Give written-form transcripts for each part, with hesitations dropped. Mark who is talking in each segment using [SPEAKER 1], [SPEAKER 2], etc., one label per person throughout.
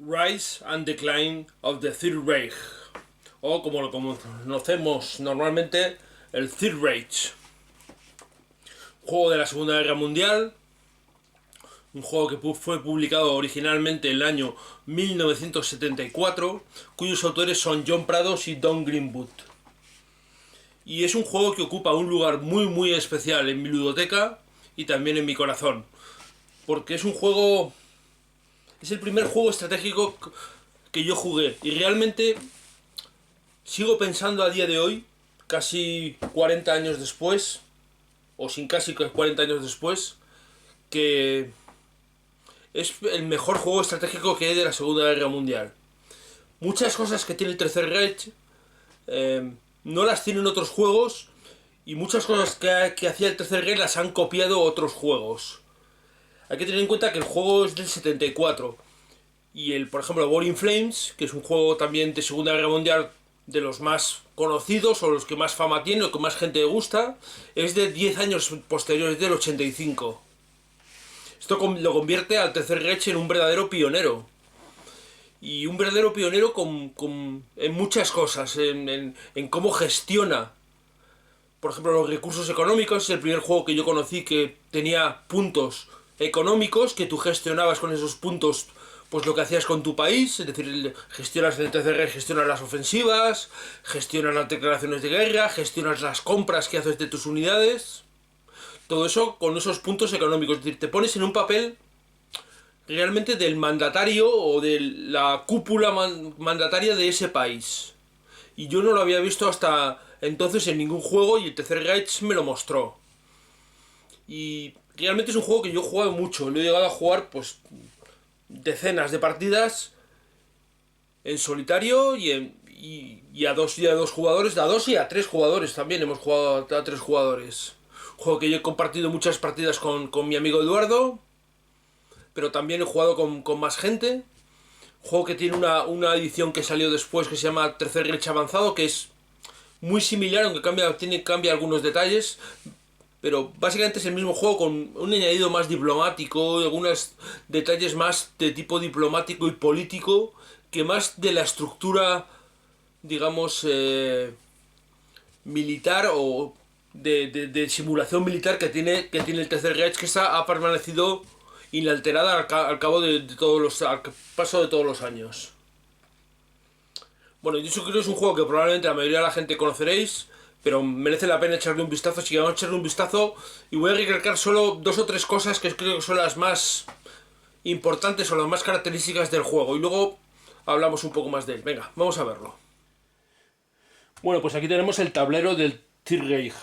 [SPEAKER 1] Rise and Decline of the Third Reich, o como lo conocemos normalmente, el Third Reich. Juego de la Segunda Guerra Mundial, un juego que fue publicado originalmente en el año 1974, cuyos autores son John Prados y Don Greenwood. Y es un juego que ocupa un lugar muy especial en mi ludoteca y también en mi corazón, porque es un juego... Es el primer juego estratégico que yo jugué y realmente sigo pensando a día de hoy, casi 40 años después, o sin casi 40 años después, que es el mejor juego estratégico que hay de la Segunda Guerra Mundial. Muchas cosas que tiene el Tercer Reich no las tienen otros juegos, y muchas cosas que hacía el Tercer Reich las han copiado otros juegos. Hay que tener en cuenta que el juego es del 74 y por ejemplo, War in Flames, que es un juego también de Segunda Guerra Mundial de los más conocidos o los que más fama tiene o que más gente le gusta, es de 10 años posteriores, del 85. Esto lo convierte al Tercer Reich en un verdadero pionero. Y un verdadero pionero en muchas cosas, en cómo gestiona, por ejemplo, los recursos económicos. Es el primer juego que yo conocí que tenía puntos económicos, que tú gestionabas con esos puntos pues lo que hacías con tu país, es decir, gestionas el TCR, gestionas las ofensivas, gestionas las declaraciones de guerra, gestionas las compras que haces de tus unidades, todo eso con esos puntos económicos. Es decir, te pones en un papel realmente del mandatario o de la cúpula mandataria de ese país. Y yo no lo había visto hasta entonces en ningún juego, y el Tercer Reich me lo mostró. Y realmente es un juego que yo he jugado mucho, lo he llegado a jugar pues decenas de partidas en solitario y a dos jugadores, a dos y a tres jugadores también hemos jugado a tres jugadores. Un juego que yo he compartido muchas partidas con mi amigo Eduardo, pero también he jugado con más gente. Un juego que tiene una edición que salió después que se llama Tercer Reich Avanzado, que es muy similar, aunque cambia algunos detalles. Pero básicamente es el mismo juego con un añadido más diplomático y algunos detalles más de tipo diplomático y político, que más de la estructura, digamos, militar o de simulación militar que tiene el Tercer Reich, que ha permanecido inalterada al cabo al paso de todos los años. Bueno, yo creo que es un juego que probablemente la mayoría de la gente conoceréis, pero merece la pena echarle un vistazo. Así que vamos a echarle un vistazo y voy a recalcar solo dos o tres cosas que creo que son las más importantes o las más características del juego, y luego hablamos un poco más de él. Venga, vamos a verlo. Bueno, pues aquí tenemos el tablero del Third Reich.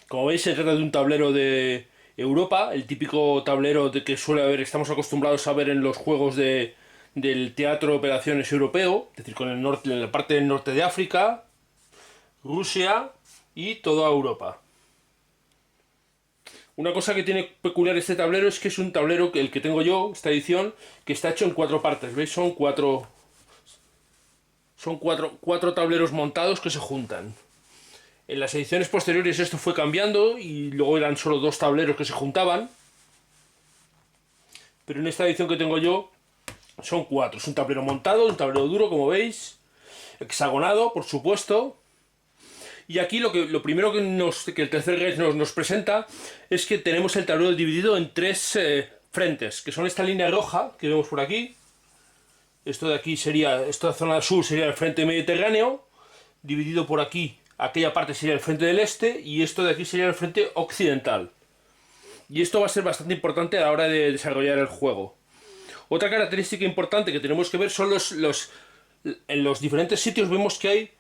[SPEAKER 1] Como veis, se trata de un tablero de Europa, el típico tablero que estamos acostumbrados a ver en los juegos del teatro de operaciones europeo, es decir, con la parte del norte de África, Rusia y toda Europa. Una cosa que tiene peculiar este tablero es que es un tablero, el que tengo yo, esta edición, que está hecho en cuatro partes. ¿Veis? Son cuatro tableros montados que se juntan. En las ediciones posteriores esto fue cambiando y luego eran solo dos tableros que se juntaban. Pero en esta edición que tengo yo son cuatro. Es un tablero montado, un tablero duro, como veis, hexagonado, por supuesto. Y aquí lo primero que el Tercer Reich nos presenta es que tenemos el tablero dividido en tres frentes, que son esta línea roja que vemos por aquí. Esto de aquí esta zona sur sería el frente mediterráneo, dividido por aquí, aquella parte sería el frente del este, y esto de aquí sería el frente occidental. Y esto va a ser bastante importante a la hora de desarrollar el juego. Otra característica importante que tenemos que ver son en los diferentes sitios vemos que hay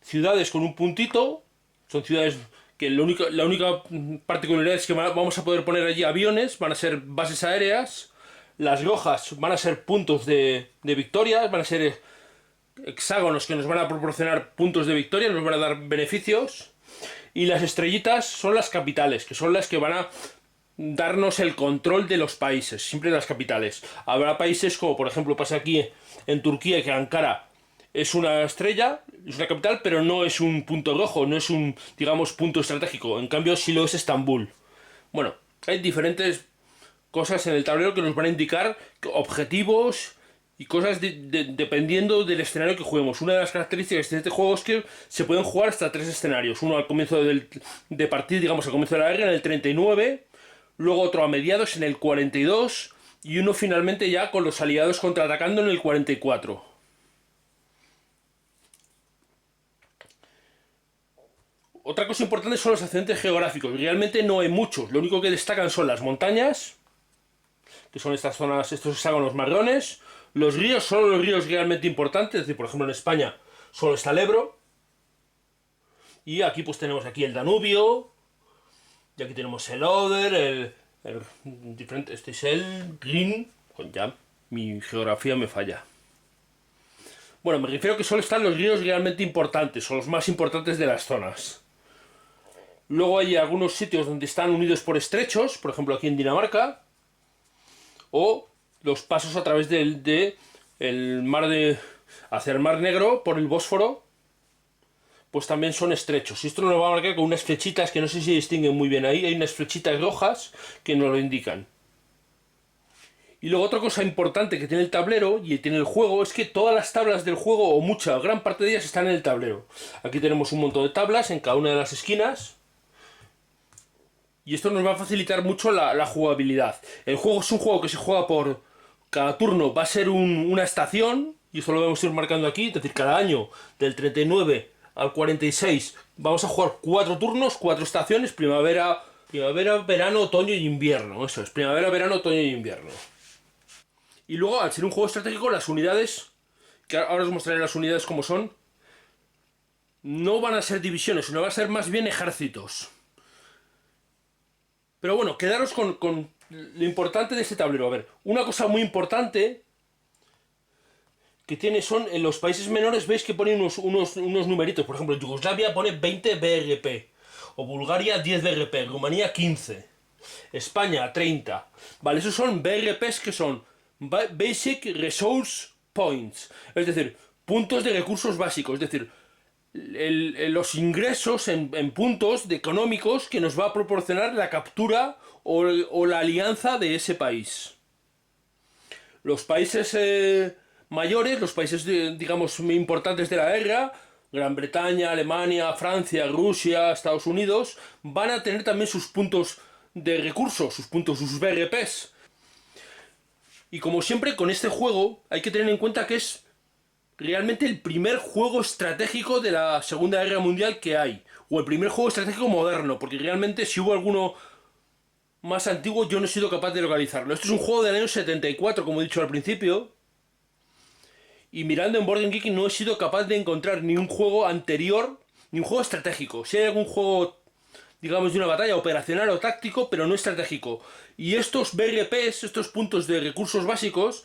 [SPEAKER 1] ciudades con un puntito. Son ciudades que la única particularidad es que vamos a poder poner allí aviones, van a ser bases aéreas. Las rojas van a ser puntos de victoria, van a ser hexágonos que nos van a proporcionar puntos de victoria, nos van a dar beneficios. Y las estrellitas son las capitales, que son las que van a darnos el control de los países, siempre las capitales. Habrá países como por ejemplo pasa aquí en Turquía, que Ankara es una estrella, es una capital, pero no es un punto rojo, no es un, digamos, punto estratégico. En cambio, sí lo es Estambul. Bueno, hay diferentes cosas en el tablero que nos van a indicar objetivos y cosas dependiendo del escenario que juguemos. Una de las características de este juego es que se pueden jugar hasta 3 escenarios. Uno al comienzo de partida, digamos al comienzo de la guerra, en el 39, luego otro a mediados en el 42 y uno finalmente ya con los aliados contraatacando en el 44. Otra cosa importante son los accidentes geográficos. Realmente no hay muchos. Lo único que destacan son las montañas, que son estas zonas, estos hexágonos marrones. Los ríos, solo los ríos realmente importantes. Es decir, por ejemplo en España solo está el Ebro. Y aquí pues tenemos aquí el Danubio. Y aquí tenemos el Oder, el diferente, este es el Rin. Ya, mi geografía me falla. Bueno, me refiero que solo están los ríos realmente importantes, son los más importantes de las zonas. Luego hay algunos sitios donde están unidos por estrechos, por ejemplo aquí en Dinamarca, o los pasos a través el mar hacia el Mar Negro por el Bósforo, pues también son estrechos. Y esto nos lo va a marcar con unas flechitas que no sé si distinguen muy bien ahí, hay unas flechitas rojas que nos lo indican. Y luego otra cosa importante que tiene el tablero y tiene el juego es que todas las tablas del juego, o mucha, gran parte de ellas están en el tablero. Aquí tenemos un montón de tablas en cada una de las esquinas. Y esto nos va a facilitar mucho la jugabilidad. El juego es un juego que se juega por... Cada turno va a ser una estación, y esto lo vamos a ir marcando aquí, es decir, cada año, del 39 al 46, vamos a jugar 4 turnos, 4 estaciones, primavera, verano, otoño y invierno. Eso es, primavera, verano, otoño y invierno. Y luego, al ser un juego estratégico, las unidades, que ahora os mostraré las unidades como son, no van a ser divisiones, sino van a ser más bien ejércitos. Pero bueno, quedaros con lo importante de este tablero. A ver, una cosa muy importante que tiene son, en los países menores veis que ponen unos numeritos. Por ejemplo, Yugoslavia pone 20 BRP, o Bulgaria 10 BRP, Rumanía 15, España 30. Vale, esos son BRPs que son Basic Resource Points, es decir, puntos de recursos básicos, es decir, los ingresos en puntos económicos que nos va a proporcionar la captura o la alianza de ese país. Los países mayores, los países digamos importantes de la guerra, Gran Bretaña, Alemania, Francia, Rusia, Estados Unidos, van a tener también sus puntos de recursos, sus BRPs. Y como siempre con este juego hay que tener en cuenta que es realmente el primer juego estratégico de la Segunda Guerra Mundial que hay. O el primer juego estratégico moderno, porque realmente si hubo alguno más antiguo yo no he sido capaz de localizarlo. Esto es un juego del año 74, como he dicho al principio. Y mirando en Board Game Geek no he sido capaz de encontrar ni un juego anterior, ni un juego estratégico. Si hay algún juego, digamos, de una batalla operacional o táctico, pero no estratégico. Y estos BRPs, estos puntos de recursos básicos,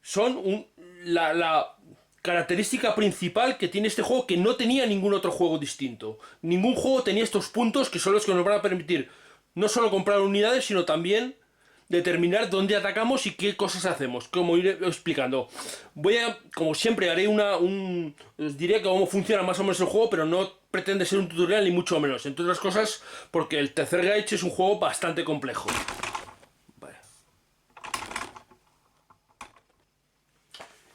[SPEAKER 1] son la característica principal que tiene este juego que no tenía ningún otro juego distinto. Ningún juego tenía estos puntos que son los que nos van a permitir no solo comprar unidades, sino también determinar dónde atacamos y qué cosas hacemos, como iré explicando. Como siempre, os diré cómo funciona más o menos el juego, pero no pretende ser un tutorial ni mucho menos. Entre otras cosas, porque el Tercer Reich es un juego bastante complejo. Vale.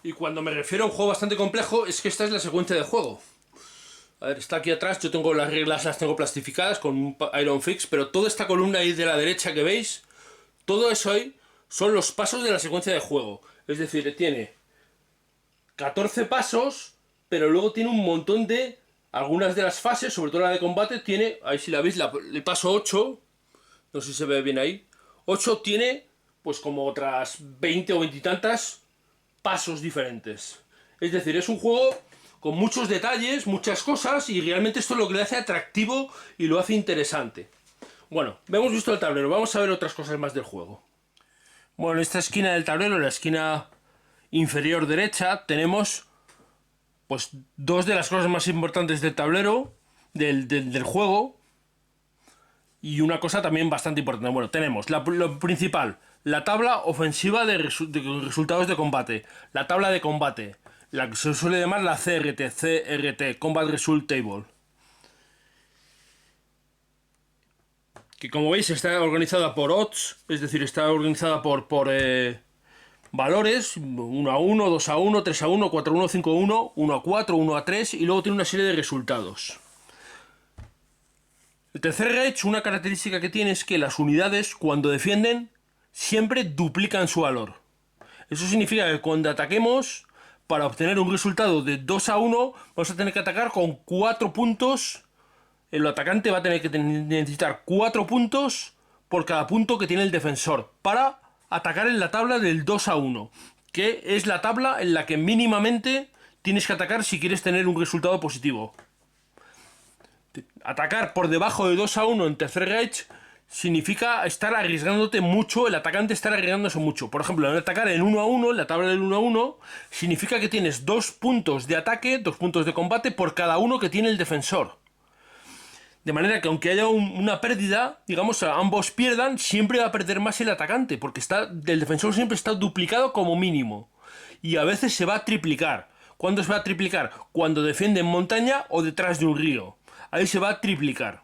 [SPEAKER 1] Y cuando me refiero a un juego bastante complejo, es que esta es la secuencia de juego. A ver, está aquí atrás, yo tengo las reglas, las tengo plastificadas con un Iron Fix, pero toda esta columna ahí de la derecha que veis, todo eso ahí son los pasos de la secuencia de juego. Es decir, tiene 14 pasos, pero luego tiene un montón de... Algunas de las fases, sobre todo la de combate, tiene... Ahí si la veis, el paso 8, no sé si se ve bien ahí. 8 tiene, pues como otras 20 o 20 y tantas pasos diferentes. Es decir, es un juego con muchos detalles, muchas cosas, y realmente esto es lo que le hace atractivo y lo hace interesante. Bueno, hemos visto el tablero, vamos a ver otras cosas más del juego. Bueno, en esta esquina del tablero, en la esquina inferior derecha, tenemos pues dos de las cosas más importantes del tablero, del juego, y una cosa también bastante importante. Bueno, tenemos lo principal, la tabla ofensiva de resultados de combate, la tabla de combate, la que se suele llamar la CRT, Combat Result Table. Que como veis está organizada por odds, es decir, está organizada por valores, 1-1, 2-1, 3-1, 4-1, 5-1, 1-4, 1-3 y luego tiene una serie de resultados. El Tercer Reich, una característica que tiene es que las unidades, cuando defienden, siempre duplican su valor. Eso significa que cuando ataquemos, para obtener un resultado de 2-1, vamos a tener que atacar con 4 puntos. El atacante va a tener que necesitar 4 puntos por cada punto que tiene el defensor para atacar en la tabla del 2-1, que es la tabla en la que mínimamente tienes que atacar si quieres tener un resultado positivo. Atacar por debajo de 2-1 en Tercer Reich significa estar arriesgándote mucho, el atacante estar arriesgándose mucho. Por ejemplo, en atacar en 1-1, en la tabla del 1-1, significa que tienes 2 puntos de ataque, 2 puntos de combate por cada uno que tiene el defensor. De manera que aunque haya una pérdida, digamos, ambos pierdan, siempre va a perder más el atacante, porque el defensor siempre está duplicado como mínimo. Y a veces se va a triplicar. ¿Cuándo se va a triplicar? Cuando defiende en montaña o detrás de un río. Ahí se va a triplicar.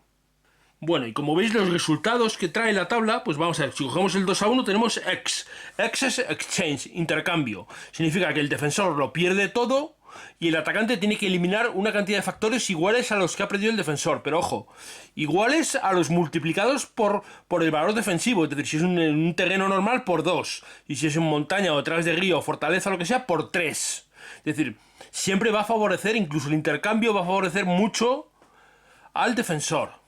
[SPEAKER 1] Bueno, y como veis los resultados que trae la tabla, pues vamos a ver, si cogemos el 2-1 tenemos X. X es exchange, intercambio. Significa que el defensor lo pierde todo y el atacante tiene que eliminar una cantidad de factores iguales a los que ha perdido el defensor. Pero ojo, iguales a los multiplicados por el valor defensivo. Es decir, si es en un terreno normal, por 2. Y si es en montaña o detrás de río, fortaleza o lo que sea, por 3. Es decir, siempre va a favorecer, incluso el intercambio va a favorecer mucho al defensor.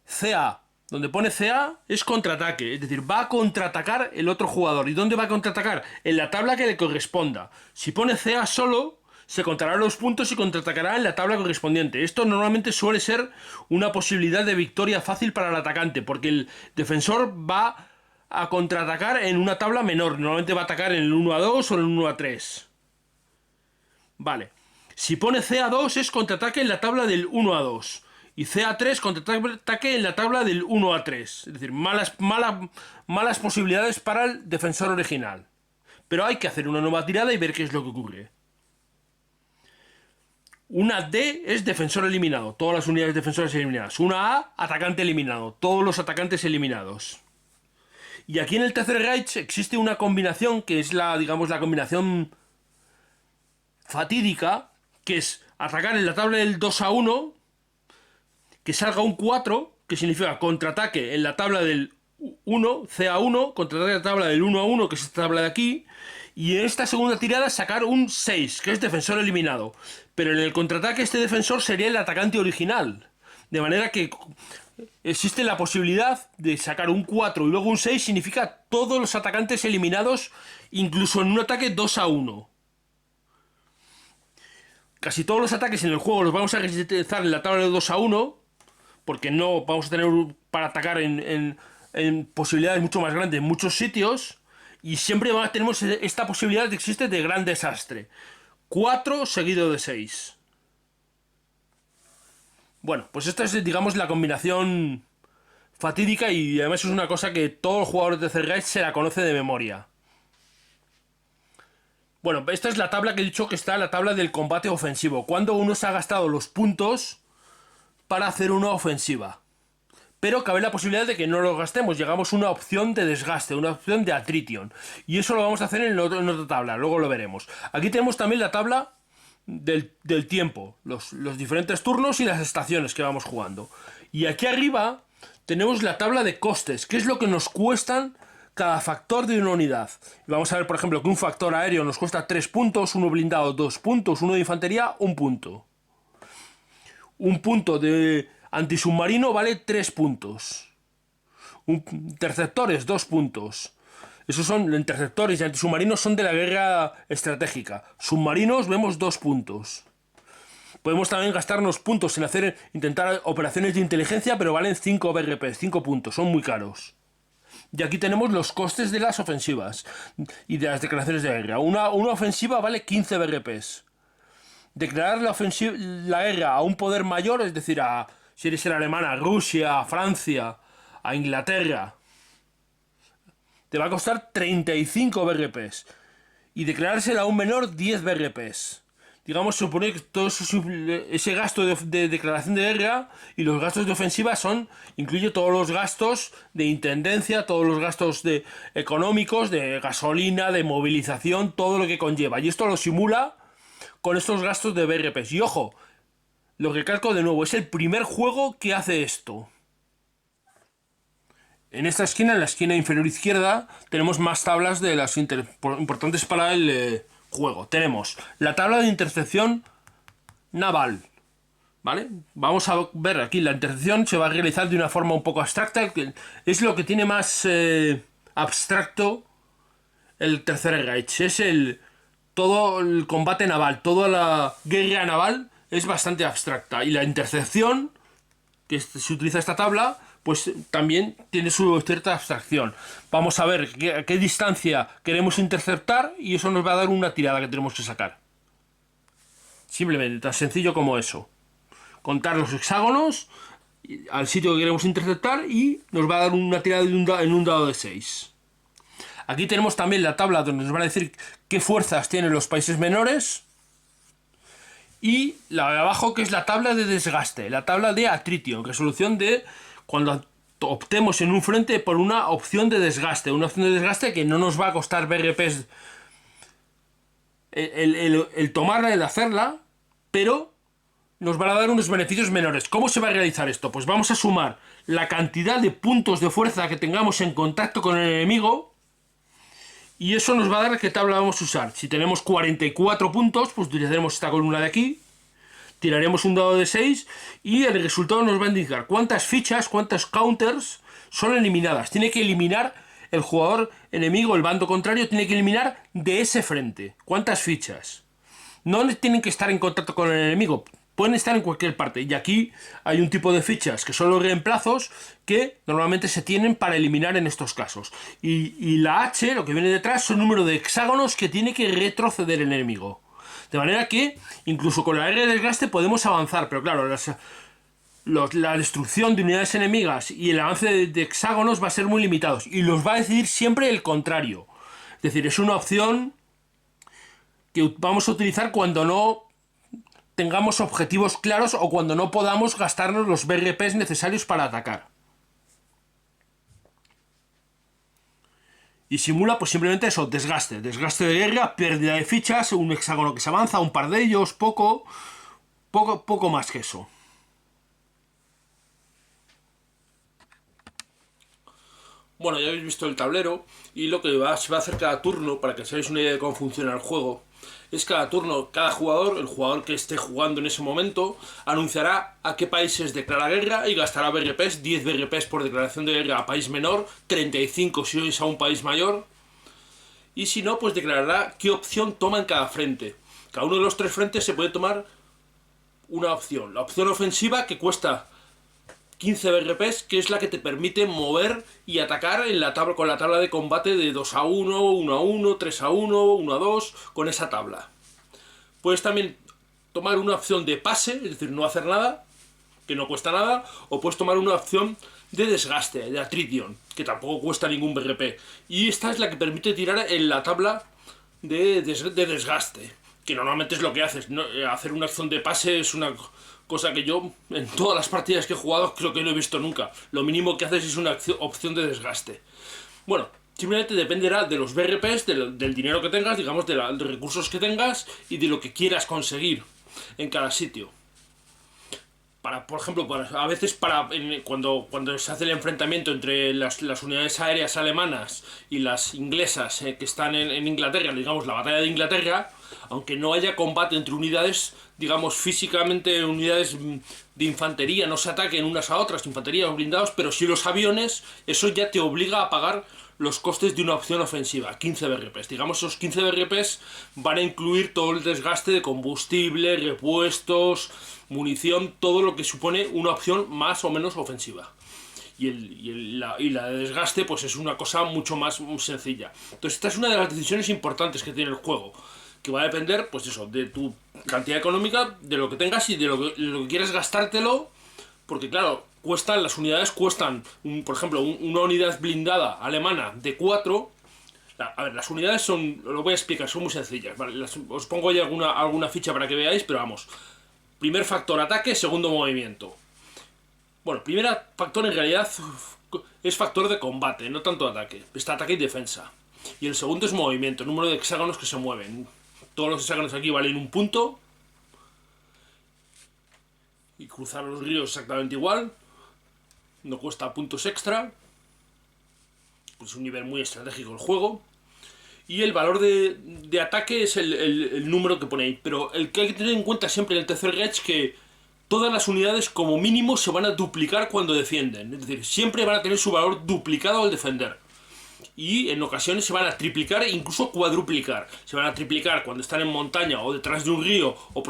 [SPEAKER 1] CA, donde pone CA es contraataque, es decir, va a contraatacar el otro jugador. ¿Y dónde va a contraatacar? En la tabla que le corresponda. Si pone CA solo, se contarán los puntos y contraatacará en la tabla correspondiente. Esto normalmente suele ser una posibilidad de victoria fácil para el atacante, porque el defensor va a contraatacar en una tabla menor. Normalmente va a atacar en el 1-2 o en el 1-3. Vale. Si pone CA2 es contraataque en la tabla del 1-2. Y CA3 contraataque en la tabla del 1-3. Es decir, malas posibilidades para el defensor original. Pero hay que hacer una nueva tirada y ver qué es lo que ocurre. Una D es defensor eliminado. Todas las unidades defensoras eliminadas. Una A, atacante eliminado. Todos los atacantes eliminados. Y aquí en el Tercer Reich existe una combinación que es la combinación fatídica, que es atacar en la tabla del 2-1, que salga un 4, que significa contraataque en la tabla del 1, CA1, contraataque en la tabla del 1-1, que es esta tabla de aquí, y en esta segunda tirada sacar un 6, que es defensor eliminado. Pero en el contraataque este defensor sería el atacante original. De manera que existe la posibilidad de sacar un 4 y luego un 6, significa todos los atacantes eliminados, incluso en un ataque 2-1. Casi todos los ataques en el juego los vamos a realizar en la tabla de 2-1, porque no vamos a tener para atacar en posibilidades mucho más grandes en muchos sitios, y siempre tenemos esta posibilidad que existe de gran desastre. 4 seguido de 6. Bueno, pues esta es, digamos, la combinación fatídica, y además es una cosa que todos los jugadores de Tercer Reich se la conoce de memoria. Bueno, esta es la tabla que he dicho, que está la tabla del combate ofensivo. Cuando uno se ha gastado los puntos para hacer una ofensiva. Pero cabe la posibilidad de que no lo gastemos. Llegamos a una opción de desgaste, una opción de attrition. Y eso lo vamos a hacer en otra tabla, luego lo veremos. Aquí tenemos también la tabla del tiempo, los diferentes turnos y las estaciones que vamos jugando. Y aquí arriba tenemos la tabla de costes, que es lo que nos cuestan cada factor de una unidad. Y vamos a ver, por ejemplo, que un factor aéreo nos cuesta 3 puntos, uno blindado 2 puntos, uno de infantería 1 punto. Un punto de antisubmarino vale 3 puntos. Interceptores 2 puntos. Esos son interceptores y antisubmarinos, son de la guerra estratégica. Submarinos vemos 2 puntos. Podemos también gastarnos puntos en intentar operaciones de inteligencia, pero valen 5 BRP, 5 puntos, son muy caros. Y aquí tenemos los costes de las ofensivas y de las declaraciones de guerra. Una ofensiva vale 15 BRPs. Declarar la guerra a un poder mayor, es decir, si eres el alemán, a Rusia, a Francia, a Inglaterra, te va a costar 35 BRPs. Y declarársela a un menor, 10 BRPs. digamos, supone que todo ese gasto de declaración de guerra y los gastos de ofensiva incluye todos los gastos de intendencia, todos los gastos económicos, de gasolina, de movilización, todo lo que conlleva. Y esto lo simula con estos gastos de BRPs. Y ojo, lo recalco de nuevo, es el primer juego que hace esto. En esta esquina, en la esquina inferior izquierda, tenemos más tablas de las importantes para el juego. Tenemos la tabla de intercepción naval, ¿vale? Vamos a ver aquí, la intercepción se va a realizar de una forma un poco abstracta, que es lo que tiene más abstracto el Tercer Reich. Es todo el combate naval, toda la guerra naval es bastante abstracta. Y la intercepción, que se utiliza esta tabla, pues también tiene su cierta abstracción. Vamos a ver a qué distancia queremos interceptar y eso nos va a dar una tirada que tenemos que sacar. Simplemente, tan sencillo como eso. Contar los hexágonos al sitio que queremos interceptar y nos va a dar una tirada en un dado de 6. Aquí tenemos también la tabla donde nos van a decir qué fuerzas tienen los países menores. Y la de abajo, que es la tabla de desgaste, la tabla de attrition, resolución de cuando optemos en un frente por una opción de desgaste. Una opción de desgaste que no nos va a costar BRPs el tomarla, el hacerla, pero nos van a dar unos beneficios menores. ¿Cómo se va a realizar esto? Pues vamos a sumar la cantidad de puntos de fuerza que tengamos en contacto con el enemigo y eso nos va a dar qué tabla vamos a usar. Si tenemos 44 puntos, pues utilizaremos esta columna de aquí. Tiraremos un dado de 6 y el resultado nos va a indicar cuántas fichas, cuántas counters son eliminadas. Tiene que eliminar el jugador enemigo, el bando contrario, tiene que eliminar de ese frente. ¿Cuántas fichas? No tienen que estar en contacto con el enemigo, pueden estar en cualquier parte. Y aquí hay un tipo de fichas que son los reemplazos que normalmente se tienen para eliminar en estos casos. Y la H, lo que viene detrás, son el número de hexágonos que tiene que retroceder el enemigo. De manera que, incluso con la R de desgaste podemos avanzar, pero claro, la destrucción de unidades enemigas y el avance de hexágonos va a ser muy limitados. Y los va a decidir siempre el contrario. Es decir, es una opción que vamos a utilizar cuando no tengamos objetivos claros o cuando no podamos gastarnos los BRPs necesarios para atacar. Y simula pues simplemente eso, desgaste de guerra, pérdida de fichas, un hexágono que se avanza, un par de ellos, poco más que eso. Bueno, ya habéis visto el tablero y lo que se va a hacer cada turno, para que os hagáis una idea de cómo funciona el juego, es cada turno, cada jugador, el jugador que esté jugando en ese momento, anunciará a qué países declara guerra y gastará BRPs, 10 BRPs por declaración de guerra a país menor, 35 si es a un país mayor, y si no, pues declarará qué opción toma en cada frente. Cada uno de los 3 frentes se puede tomar una opción. La opción ofensiva, que cuesta 15 BRPs, que es la que te permite mover y atacar en la tabla, con la tabla de combate de 2-1, 1-1, 3-1, 1-2, con esa tabla. Puedes también tomar una opción de pase, es decir, no hacer nada, que no cuesta nada, o puedes tomar una opción de desgaste, de attrition, que tampoco cuesta ningún BRP. Y esta es la que permite tirar en la tabla de desgaste, que normalmente es lo que haces, ¿no? Hacer una acción de pase es una cosa que yo, en todas las partidas que he jugado, creo que no he visto nunca. Lo mínimo que haces es una opción de desgaste. Bueno, simplemente dependerá de los BRPs, del dinero que tengas, digamos, de los recursos que tengas y de lo que quieras conseguir en cada sitio. Por ejemplo, a veces cuando se hace el enfrentamiento entre las unidades aéreas alemanas y las inglesas que están en Inglaterra, digamos, la batalla de Inglaterra, aunque no haya combate entre unidades, digamos, físicamente unidades de infantería, no se ataquen unas a otras, infantería o blindados, pero sí los aviones, eso ya te obliga a pagar los costes de una opción ofensiva, 15 BRPs. Digamos, esos 15 BRPs van a incluir todo el desgaste de combustible, repuestos, munición, todo lo que supone una opción más o menos ofensiva. La de desgaste pues es una cosa mucho más sencilla. Entonces esta es una de las decisiones importantes que tiene el juego, que va a depender, pues eso, de tu cantidad económica, de lo que tengas y de lo que quieras gastártelo, porque claro, las unidades cuestan, por ejemplo, una unidad blindada alemana de 4, A ver, las unidades son, lo voy a explicar, son muy sencillas, ¿vale? Os pongo ahí alguna ficha para que veáis, pero vamos. Primer factor, ataque, segundo, movimiento. Bueno, primer factor en realidad es factor de combate, no tanto ataque. Está ataque y defensa. Y el segundo es movimiento, número de hexágonos que se mueven. Todos los hexágonos aquí valen un punto. Y cruzar los ríos exactamente igual. No cuesta puntos extra. Es un nivel muy estratégico el juego. Y el valor de ataque es el número que ponéis. Pero el que hay que tener en cuenta siempre en el tercer Reich que todas las unidades como mínimo se van a duplicar cuando defienden. Es decir, siempre van a tener su valor duplicado al defender. Y en ocasiones se van a triplicar e incluso cuadruplicar. Se van a triplicar cuando están en montaña o detrás de un río o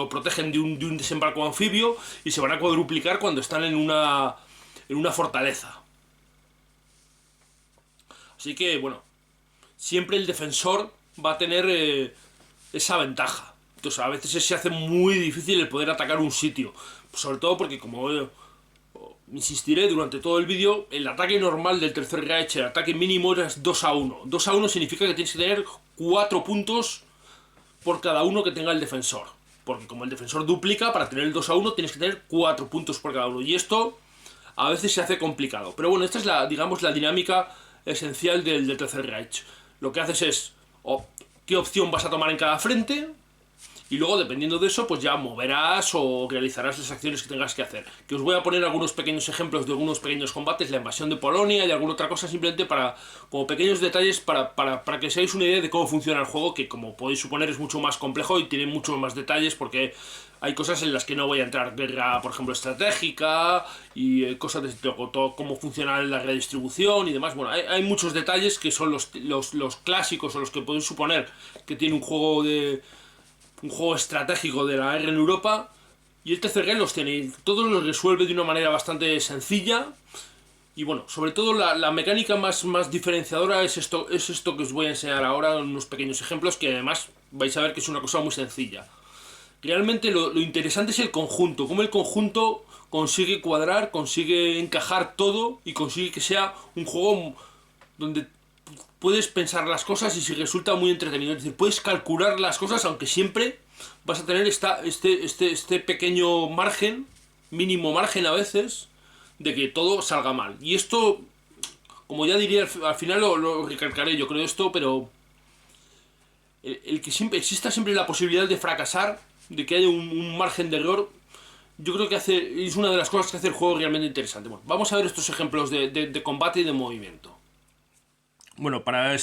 [SPEAKER 1] protegen de un desembarco anfibio. Y se van a cuadruplicar cuando están en una fortaleza. Así que, bueno, siempre el defensor va a tener esa ventaja. Entonces a veces se hace muy difícil el poder atacar un sitio. Sobre todo porque, como insistiré durante todo el vídeo, el ataque normal del tercer Reich, el ataque mínimo era 2-1. 2-1 significa que tienes que tener 4 puntos por cada uno que tenga el defensor. Porque como el defensor duplica, para tener el 2-1 tienes que tener 4 puntos por cada uno. Y esto a veces se hace complicado. Pero bueno, esta es la dinámica esencial del tercer Reich. Lo que haces es qué opción vas a tomar en cada frente. Y luego, dependiendo de eso, pues ya moverás o realizarás las acciones que tengas que hacer. Que os voy a poner algunos pequeños ejemplos de algunos pequeños combates, la invasión de Polonia y alguna otra cosa, simplemente como pequeños detalles para que seáis una idea de cómo funciona el juego, que como podéis suponer es mucho más complejo y tiene muchos más detalles porque hay cosas en las que no voy a entrar. Guerra, por ejemplo, estratégica y cosas de todo, cómo funciona la redistribución y demás. Bueno, hay muchos detalles que son los clásicos o los que podéis suponer que tiene un juego estratégico de la guerra en Europa. Y el tercer Reich los tiene, todos los resuelve de una manera bastante sencilla. Y bueno, sobre todo la mecánica más diferenciadora es esto que os voy a enseñar ahora, unos pequeños ejemplos que además vais a ver que es una cosa muy sencilla. Realmente lo interesante es el conjunto, cómo el conjunto consigue cuadrar, consigue encajar todo y consigue que sea un juego donde puedes pensar las cosas y si resulta muy entretenido. Es decir, puedes calcular las cosas, aunque siempre vas a tener este pequeño margen, mínimo margen a veces, de que todo salga mal. Y esto, como ya diría, al final lo recalcaré, yo creo esto, pero el que siempre exista siempre la posibilidad de fracasar, de que haya un margen de error, yo creo que es una de las cosas que hace el juego realmente interesante. Bueno, vamos a ver estos ejemplos de combate y de movimiento. Bueno, para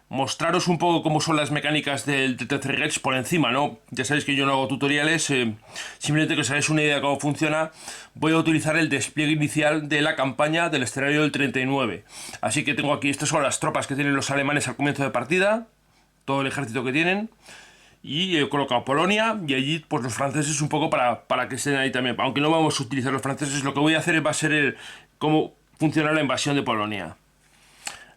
[SPEAKER 1] mostraros un poco cómo son las mecánicas del tercer Reich por encima, ¿no? Ya sabéis que yo no hago tutoriales, simplemente que os hagáis una idea de cómo funciona, voy a utilizar el despliegue inicial de la campaña del escenario del 39. Así que tengo aquí, estas son las tropas que tienen los alemanes al comienzo de partida, todo el ejército que tienen, y he colocado Polonia, y allí pues los franceses un poco para que estén ahí también. Aunque no vamos a utilizar los franceses, lo que voy a hacer va a ser cómo funciona la invasión de Polonia.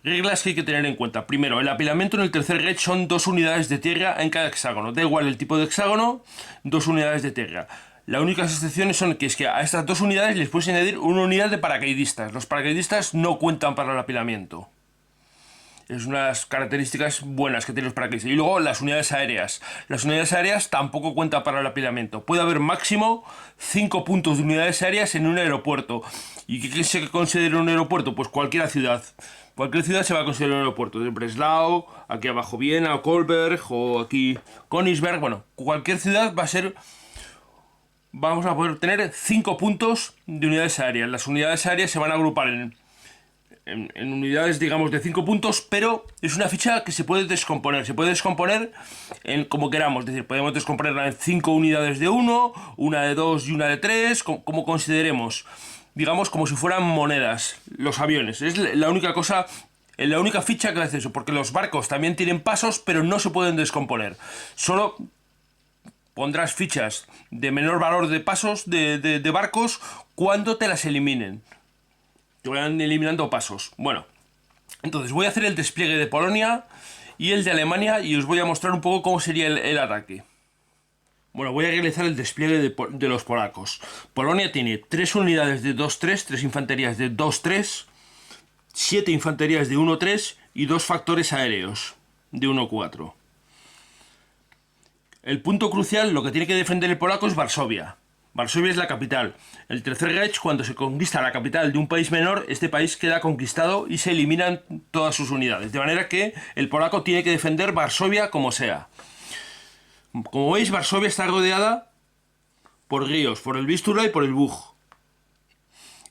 [SPEAKER 1] Reglas que hay que tener en cuenta. Primero, el apilamiento en el tercer Reich son 2 unidades de tierra en cada hexágono. Da igual el tipo de hexágono, 2 unidades de tierra. Las únicas excepciones son que a estas 2 unidades les puedes añadir una unidad de paracaidistas. Los paracaidistas no cuentan para el apilamiento. Es una de las características buenas que tienen los paracaidistas. Y luego las unidades aéreas. Las unidades aéreas tampoco cuentan para el apilamiento. Puede haber máximo 5 puntos de unidades aéreas en un aeropuerto. ¿Y qué se considera un aeropuerto? Pues cualquier ciudad. Cualquier ciudad se va a considerar un aeropuerto. De Breslau, aquí abajo Viena, Kolberg o aquí Königsberg. Bueno, cualquier ciudad va a ser... Vamos a poder tener 5 puntos de unidades aéreas. Las unidades aéreas se van a agrupar en unidades, digamos, de 5 puntos, pero es una ficha que se puede descomponer. Se puede descomponer en como queramos. Es decir, podemos descomponerla en 5 unidades de 1, una de 2 y una de 3, como consideremos. Digamos, como si fueran monedas, los aviones. Es la única cosa, la única ficha que hace eso, porque los barcos también tienen pasos, pero no se pueden descomponer. Solo pondrás fichas de menor valor de pasos de barcos cuando te las eliminen. Te vayan eliminando pasos. Bueno, entonces voy a hacer el despliegue de Polonia y el de Alemania y os voy a mostrar un poco cómo sería el ataque. Bueno, voy a realizar el despliegue de los polacos. Polonia tiene 3 unidades de 2-3, 3 infanterías de 2-3, 7 infanterías de 1-3 y 2 factores aéreos de 1-4. El punto crucial, lo que tiene que defender el polaco es Varsovia. Varsovia es la capital. El Tercer Reich, cuando se conquista la capital de un país menor, este país queda conquistado y se eliminan todas sus unidades. De manera que el polaco tiene que defender Varsovia como sea. Como veis, Varsovia está rodeada por ríos, por el Vístula y por el Bug.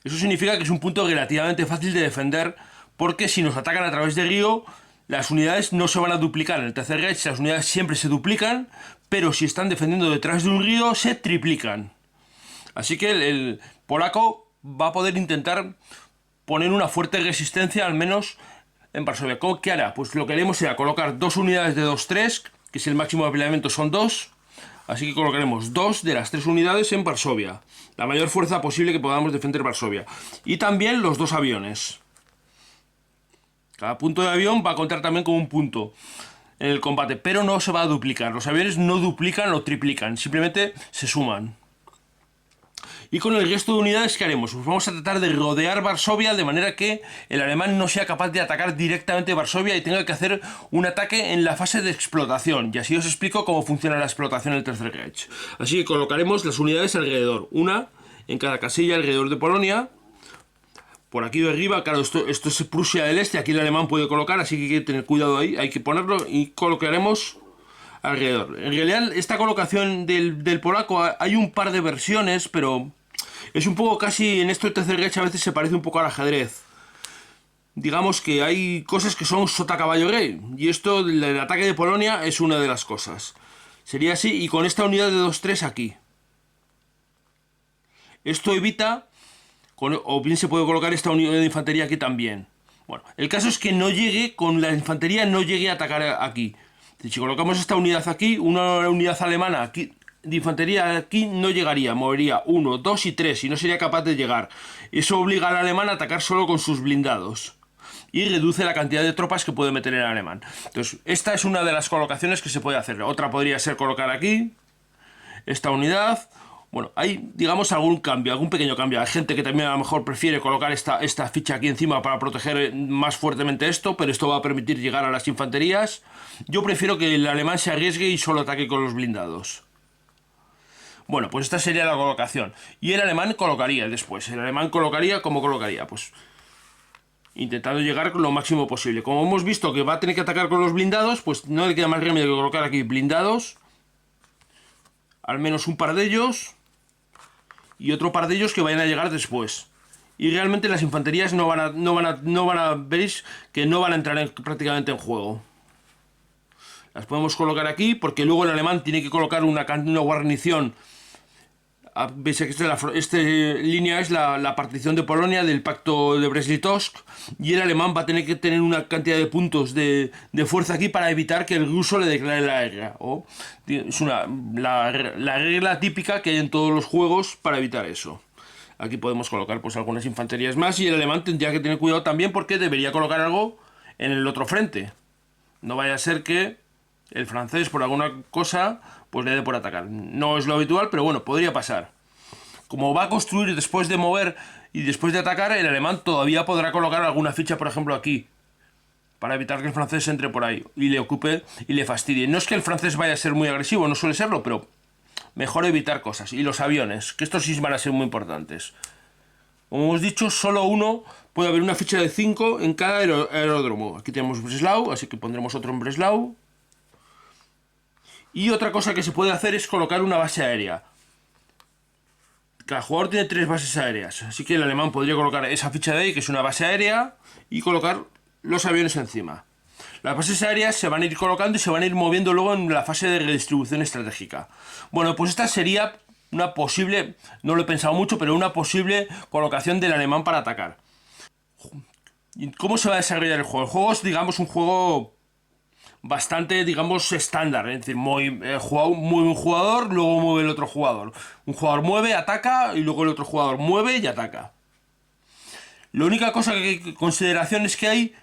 [SPEAKER 1] Eso significa que es un punto relativamente fácil de defender, porque si nos atacan a través del río, las unidades no se van a duplicar. En el Tercer Reich las unidades siempre se duplican, pero si están defendiendo detrás de un río, se triplican. Así que el polaco va a poder intentar poner una fuerte resistencia, al menos en Varsovia. ¿Qué hará? Pues lo que haremos será colocar 2 unidades de 2-3, que es el máximo de apilamiento, son 2. Así que colocaremos 2 de las 3 unidades en Varsovia. La mayor fuerza posible que podamos defender Varsovia. Y también los 2 aviones. Cada punto de avión va a contar también como un punto en el combate, pero no se va a duplicar. Los aviones no duplican o triplican, simplemente se suman. Y con el resto de unidades, ¿qué haremos? Pues vamos a tratar de rodear Varsovia de manera que el alemán no sea capaz de atacar directamente Varsovia y tenga que hacer un ataque en la fase de explotación. Y así os explico cómo funciona la explotación en el Tercer Reich. Así que colocaremos las unidades alrededor, una en cada casilla alrededor de Polonia. Por aquí de arriba, claro, esto es Prusia del Este, aquí el alemán puede colocar, así que hay que tener cuidado ahí, hay que ponerlo y colocaremos alrededor. En realidad, esta colocación del polaco, hay un par de versiones, pero es un poco casi, en esto el Tercer Reich a veces se parece un poco al ajedrez. Digamos que hay cosas que son sota caballo rey, y esto, el ataque de Polonia, es una de las cosas. Sería así, y con esta unidad de 2-3 aquí. Esto evita... o bien se puede colocar esta unidad de infantería aquí también. Bueno, el caso es que no llegue, con la infantería no llegue a atacar aquí. Si colocamos esta unidad aquí, una unidad alemana aquí, de infantería aquí, no llegaría. Movería 1, 2 y 3 y no sería capaz de llegar. Eso obliga al alemán a atacar solo con sus blindados. Y reduce la cantidad de tropas que puede meter el alemán. Entonces, esta es una de las colocaciones que se puede hacer. Otra podría ser colocar aquí esta unidad. Bueno, hay, digamos, algún cambio, algún pequeño cambio. Hay gente que también a lo mejor prefiere colocar esta ficha aquí encima para proteger más fuertemente esto, pero esto va a permitir llegar a las infanterías. Yo prefiero que el alemán se arriesgue y solo ataque con los blindados. Bueno, pues esta sería la colocación. Y el alemán colocaría después. El alemán colocaría, ¿cómo colocaría? Pues intentando llegar lo máximo posible. Como hemos visto que va a tener que atacar con los blindados, pues no le queda más remedio que colocar aquí blindados. Al menos un par de ellos. Y otro par de ellos que vayan a llegar después. Y realmente las infanterías veréis que no van a entrar prácticamente en juego. Las podemos colocar aquí porque luego el alemán tiene que colocar una guarnición. Veis que esta línea es la partición de Polonia del pacto de Brest-Litovsk, y el alemán va a tener que tener una cantidad de puntos de fuerza aquí para evitar que el ruso le declare la guerra. Es la regla típica que hay en todos los juegos para evitar eso. Aquí podemos colocar pues algunas infanterías más, y el alemán tendría que tener cuidado también porque debería colocar algo en el otro frente. No vaya a ser que el francés por alguna cosa pues le dé por atacar. No es lo habitual, pero bueno, podría pasar. Como va a construir después de mover y después de atacar, el alemán todavía podrá colocar alguna ficha, por ejemplo, aquí, para evitar que el francés entre por ahí y le ocupe y le fastidie. No es que el francés vaya a ser muy agresivo, no suele serlo, pero mejor evitar cosas. Y los aviones, que estos sí van a ser muy importantes. Como hemos dicho, solo uno, puede haber una ficha de 5 en cada aeródromo. Aquí tenemos Breslau, así que pondremos otro en Breslau. Y otra cosa que se puede hacer es colocar una base aérea. Cada jugador tiene 3 bases aéreas, así que el alemán podría colocar esa ficha de ahí, que es una base aérea, y colocar los aviones encima. Las bases aéreas se van a ir colocando y se van a ir moviendo luego en la fase de redistribución estratégica. Bueno, pues esta sería una posible, no lo he pensado mucho, pero una posible colocación del alemán para atacar. ¿Cómo se va a desarrollar el juego? El juego es, digamos, un juego bastante, digamos, estándar, es decir, mueve un jugador, luego mueve el otro jugador. Un jugador mueve, ataca, y luego el otro jugador mueve y ataca. La única cosa que hay consideración es que hay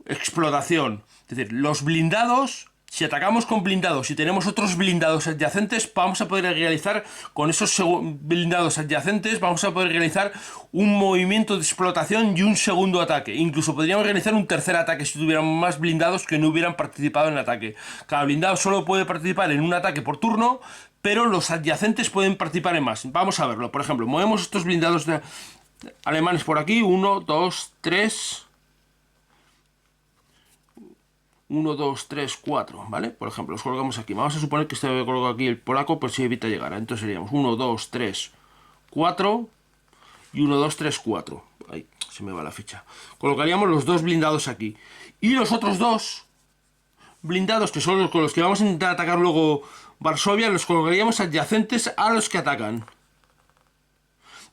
[SPEAKER 1] explotación. Es decir, los blindados Si atacamos con blindados y tenemos otros blindados adyacentes, vamos a poder realizar, con esos blindados adyacentes, vamos a poder realizar un movimiento de explotación y un segundo ataque. Incluso podríamos realizar un tercer ataque si tuviéramos más blindados que no hubieran participado en el ataque. Cada blindado solo puede participar en un ataque por turno, pero los adyacentes pueden participar en más. Vamos a verlo. Por ejemplo, movemos estos blindados alemanes por aquí. 1, 2, 3... 1, 2, 3, 4, ¿vale? Por ejemplo, los colocamos aquí. Vamos a suponer que este lo coloco aquí el polaco, por si evita llegar. Entonces seríamos 1, 2, 3, 4 y 1, 2, 3, 4. Ahí, se me va la ficha. Colocaríamos los dos blindados aquí. Y los otros dos blindados, que son los con los que vamos a intentar atacar luego Varsovia, los colocaríamos adyacentes a los que atacan.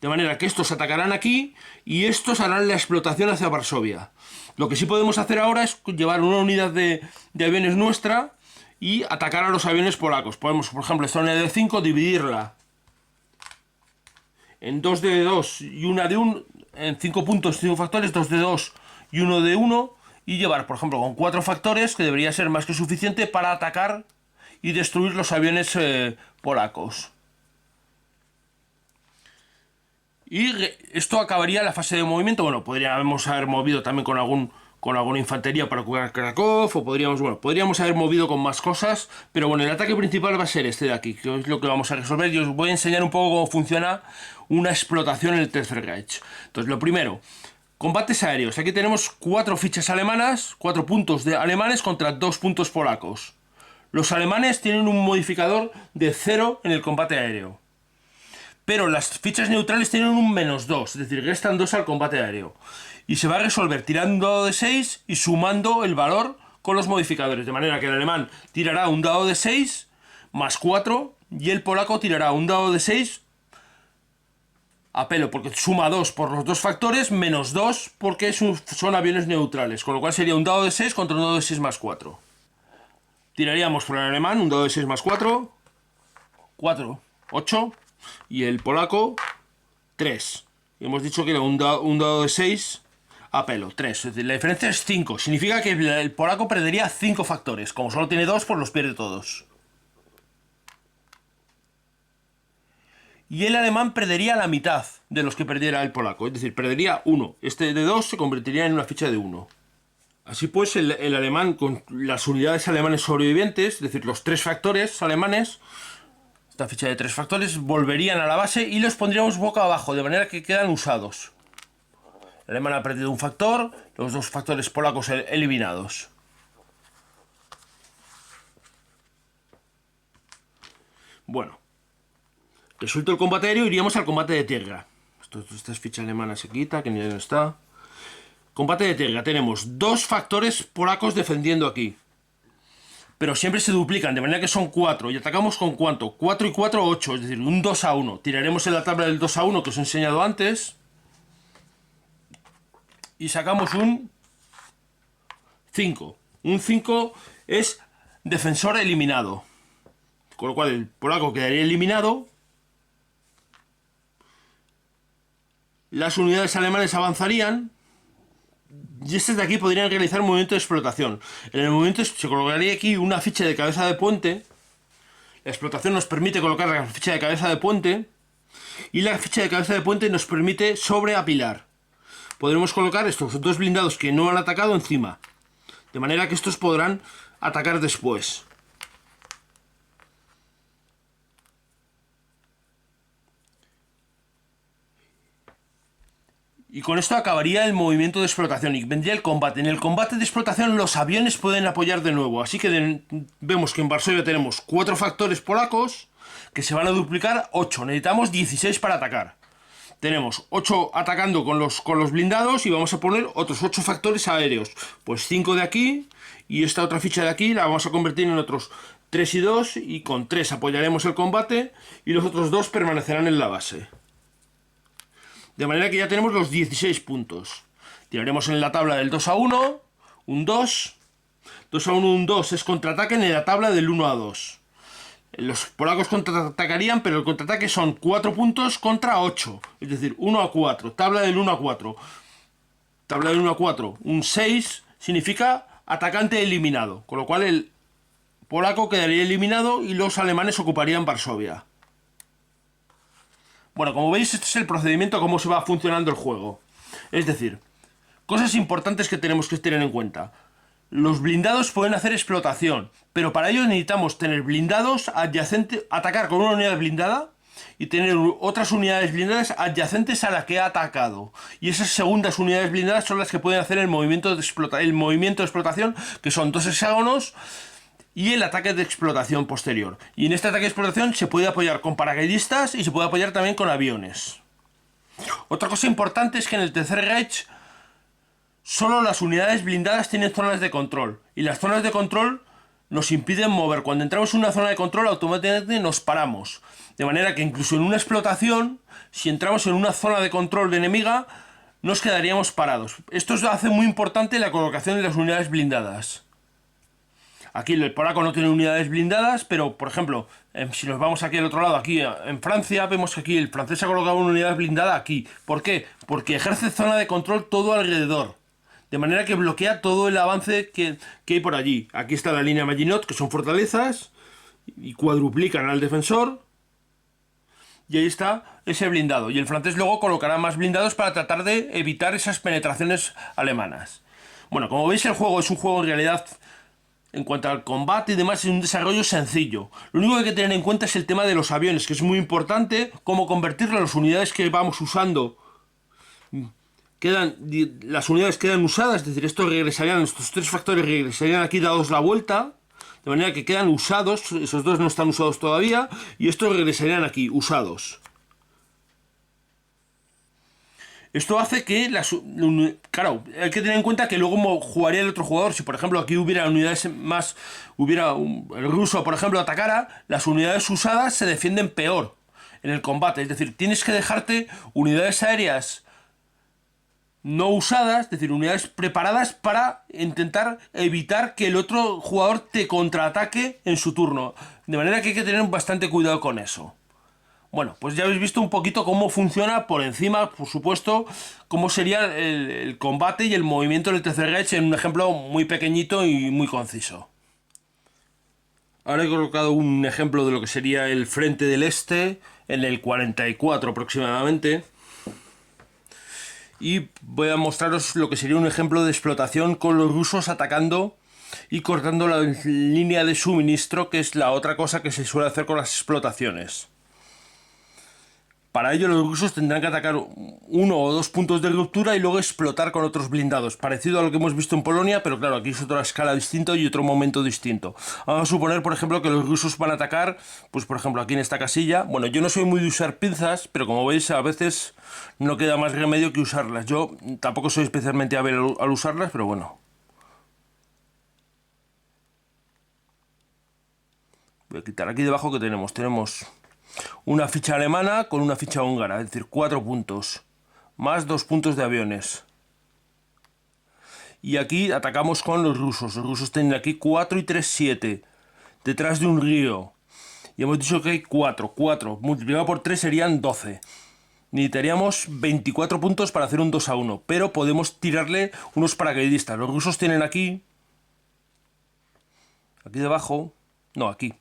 [SPEAKER 1] De manera que estos atacarán aquí y estos harán la explotación hacia Varsovia. Lo que sí podemos hacer ahora es llevar una unidad de aviones nuestra y atacar a los aviones polacos. Podemos, por ejemplo, esta unidad de 5, dividirla en 2 de 2 y una de 1, en 5 puntos, 5 factores, 2 de 2 y 1 de 1, y llevar, por ejemplo, con 4 factores, que debería ser más que suficiente para atacar y destruir los aviones polacos. Y esto acabaría la fase de movimiento. Bueno, podríamos haber movido también con alguna infantería para curar Krakow, o podríamos haber movido con más cosas, pero bueno, el ataque principal va a ser este de aquí, que es lo que vamos a resolver, y os voy a enseñar un poco cómo funciona una explotación en el Tercer Reich. Entonces, lo primero, combates aéreos. Aquí tenemos 4 fichas alemanas, 4 puntos de alemanes contra 2 puntos polacos. Los alemanes tienen un modificador de 0 en el combate aéreo. Pero las fichas neutrales tienen un -2, es decir, restan 2 al combate aéreo. Y se va a resolver tirando un dado de 6 y sumando el valor con los modificadores. De manera que el alemán tirará un dado de 6 más 4 y el polaco tirará un dado de 6 a pelo, porque suma 2 por los dos factores, menos 2 porque son aviones neutrales. Con lo cual sería un dado de 6 contra un dado de 6 más 4. Tiraríamos por el alemán un dado de 6 más 4. 4, 8. Y el polaco, 3. Hemos dicho que era un dado de 6 a pelo, 3. Es decir, la diferencia es 5. Significa que el polaco perdería 5 factores. Como solo tiene 2, pues los pierde todos. Y el alemán perdería la mitad de los que perdiera el polaco. Es decir, perdería 1. Este de 2 se convertiría en una ficha de 1. Así pues, el alemán, con las unidades alemanes sobrevivientes, es decir, los 3 factores alemanes, esta ficha de 3 factores, volverían a la base y los pondríamos boca abajo, de manera que quedan usados. El alemán ha perdido un factor, los 2 factores polacos eliminados. Bueno, resuelto el combate aéreo, iríamos al combate de tierra. Esta ficha alemana se quita, que ni no está. Combate de tierra, tenemos 2 factores polacos defendiendo aquí. Pero siempre se duplican, de manera que son 4. ¿Y atacamos con cuánto? 4 y 4, 8, es decir, un 2 a 1. Tiraremos en la tabla del 2 a 1 que os he enseñado antes. Y sacamos un 5. Un 5 es defensor eliminado. Con lo cual el polaco quedaría eliminado. Las unidades alemanes avanzarían. Y estos de aquí podrían realizar un movimiento de explotación. En el movimiento se colocaría aquí una ficha de cabeza de puente. La explotación nos permite colocar la ficha de cabeza de puente. Y la ficha de cabeza de puente nos permite sobreapilar. Podremos colocar estos 2 blindados que no han atacado encima. De manera que estos podrán atacar después. Y con esto acabaría el movimiento de explotación y vendría el combate. En el combate de explotación los aviones pueden apoyar de nuevo. Así que vemos que en Varsovia tenemos 4 factores polacos que se van a duplicar 8. Necesitamos 16 para atacar. Tenemos 8 atacando con los blindados y vamos a poner otros 8 factores aéreos. Pues 5 de aquí y esta otra ficha de aquí la vamos a convertir en otros 3 y 2 y con 3 apoyaremos el combate y los otros 2 permanecerán en la base. De manera que ya tenemos los 16 puntos. Tiraremos en la tabla del 2 a 1, un 2. 2 a 1, un 2 es contraataque en la tabla del 1 a 2. Los polacos contraatacarían, pero el contraataque son 4 puntos contra 8. Es decir, 1 a 4. Tabla del 1 a 4. Tabla del 1 a 4. Un 6 significa atacante eliminado. Con lo cual polaco quedaría eliminado y los alemanes ocuparían Varsovia. Bueno, como veis, este es el procedimiento, cómo se va funcionando el juego. Es decir, cosas importantes que tenemos que tener en cuenta. Los blindados pueden hacer explotación, pero para ello necesitamos tener blindados adyacentes, atacar con una unidad blindada y tener otras unidades blindadas adyacentes a la que ha atacado. Y esas segundas unidades blindadas son las que pueden hacer el movimiento de explotación, que son 2 hexágonos y el ataque de explotación posterior. Y en este ataque de explotación se puede apoyar con paracaidistas y se puede apoyar también con aviones. Otra cosa importante es que en el Tercer Reich solo las unidades blindadas tienen zonas de control. Y las zonas de control nos impiden mover. Cuando entramos en una zona de control, automáticamente nos paramos. De manera que incluso en una explotación, si entramos en una zona de control de enemiga, nos quedaríamos parados. Esto hace muy importante la colocación de las unidades blindadas. Aquí el polaco no tiene unidades blindadas, pero por ejemplo, si nos vamos aquí al otro lado, aquí en Francia, vemos que aquí el francés ha colocado una unidad blindada aquí. ¿Por qué? Porque ejerce zona de control todo alrededor. De manera que bloquea todo el avance que hay por allí. Aquí está la línea Maginot, que son fortalezas, y cuadruplican al defensor. Y ahí está ese blindado. Y el francés luego colocará más blindados para tratar de evitar esas penetraciones alemanas. Bueno, como veis, el juego es un juego en realidad, en cuanto al combate y demás, es un desarrollo sencillo. Lo único que hay que tener en cuenta es el tema de los aviones, que es muy importante, cómo convertirlo a las unidades que vamos usando. Las unidades quedan usadas, es decir, estos 3 factores regresarían aquí dados la vuelta, de manera que quedan usados, esos 2 no están usados todavía, y estos regresarían aquí, usados. Esto hace que claro, hay que tener en cuenta que luego jugaría el otro jugador. Si por ejemplo aquí hubiera unidades más, el ruso por ejemplo atacara, las unidades usadas se defienden peor en el combate. Es decir, tienes que dejarte unidades aéreas no usadas, es decir, unidades preparadas para intentar evitar que el otro jugador te contraataque en su turno. De manera que hay que tener bastante cuidado con eso. Bueno, pues ya habéis visto un poquito cómo funciona por encima, por supuesto, cómo sería el combate y el movimiento del Tercer Reich en un ejemplo muy pequeñito y muy conciso. Ahora he colocado un ejemplo de lo que sería el Frente del Este en el 44 aproximadamente. Y voy a mostraros lo que sería un ejemplo de explotación con los rusos atacando y cortando la línea de suministro, que es la otra cosa que se suele hacer con las explotaciones. Para ello los rusos tendrán que atacar 1 o 2 puntos de ruptura y luego explotar con otros blindados, parecido a lo que hemos visto en Polonia, pero claro, aquí es otra escala distinta y otro momento distinto. Vamos a suponer, por ejemplo, que los rusos van a atacar, pues por ejemplo aquí en esta casilla. Bueno, yo no soy muy de usar pinzas, pero como veis a veces no queda más remedio que usarlas. Yo tampoco soy especialmente hábil al usarlas, pero bueno. Voy a quitar aquí debajo que tenemos una ficha alemana con una ficha húngara, es decir, 4 puntos, más 2 puntos de aviones. Y aquí atacamos con los rusos. Los rusos tienen aquí 4 y 3, 7, detrás de un río. Y hemos dicho que hay 4 multiplicado por 3 serían 12. Necesitaríamos 24 puntos para hacer un 2-1, pero podemos tirarle unos paracaidistas. Los rusos tienen aquí debajo, no, aquí,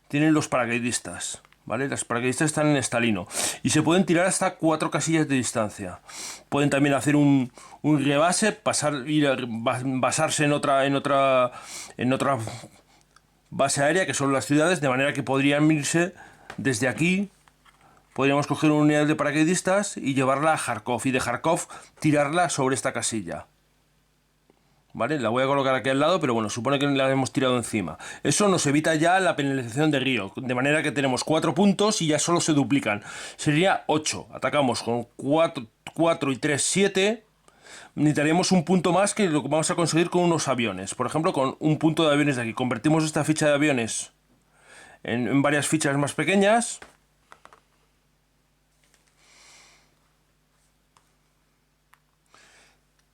[SPEAKER 1] tienen los paracaidistas. ¿Vale? Las paracaidistas están en estalino y se pueden tirar hasta 4 casillas de distancia. Pueden también hacer un rebase, basarse en otra base aérea, que son las ciudades, de manera que podrían irse desde aquí. Podríamos coger una unidad de paracaidistas y llevarla a Kharkov, y de Kharkov tirarla sobre esta casilla. ¿Vale? La voy a colocar aquí al lado, pero bueno, supone que la hemos tirado encima. Eso nos evita ya la penalización de río, de manera que tenemos 4 puntos y ya solo se duplican. Sería 8. Atacamos con 4 y 3, 7. Necesitaríamos un punto más, que lo que vamos a conseguir con unos aviones. Por ejemplo, con un punto de aviones de aquí. Convertimos esta ficha de aviones en varias fichas más pequeñas.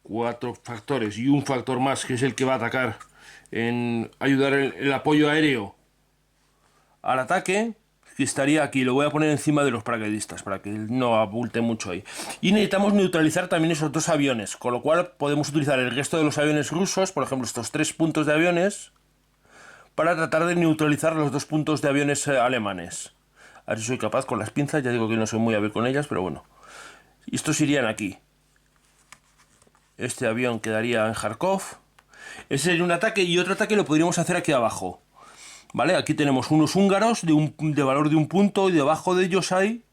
[SPEAKER 1] Cuatro factores y un factor más, que es el que va a atacar, en ayudar el apoyo aéreo al ataque, que estaría aquí. Lo voy a poner encima de los paracaidistas para que no abulte mucho ahí. Y necesitamos neutralizar también esos 2 aviones, con lo cual podemos utilizar el resto de los aviones rusos, por ejemplo estos 3 puntos de aviones, para tratar de neutralizar los 2 puntos de aviones alemanes. A ver si soy capaz con las pinzas, ya digo que no soy muy hábil con ellas, pero bueno. Y estos irían aquí. Este avión quedaría en Kharkov. Ese sería un ataque, y otro ataque lo podríamos hacer aquí abajo. ¿Vale? Aquí tenemos unos húngaros de valor de 1 punto, y debajo de ellos hay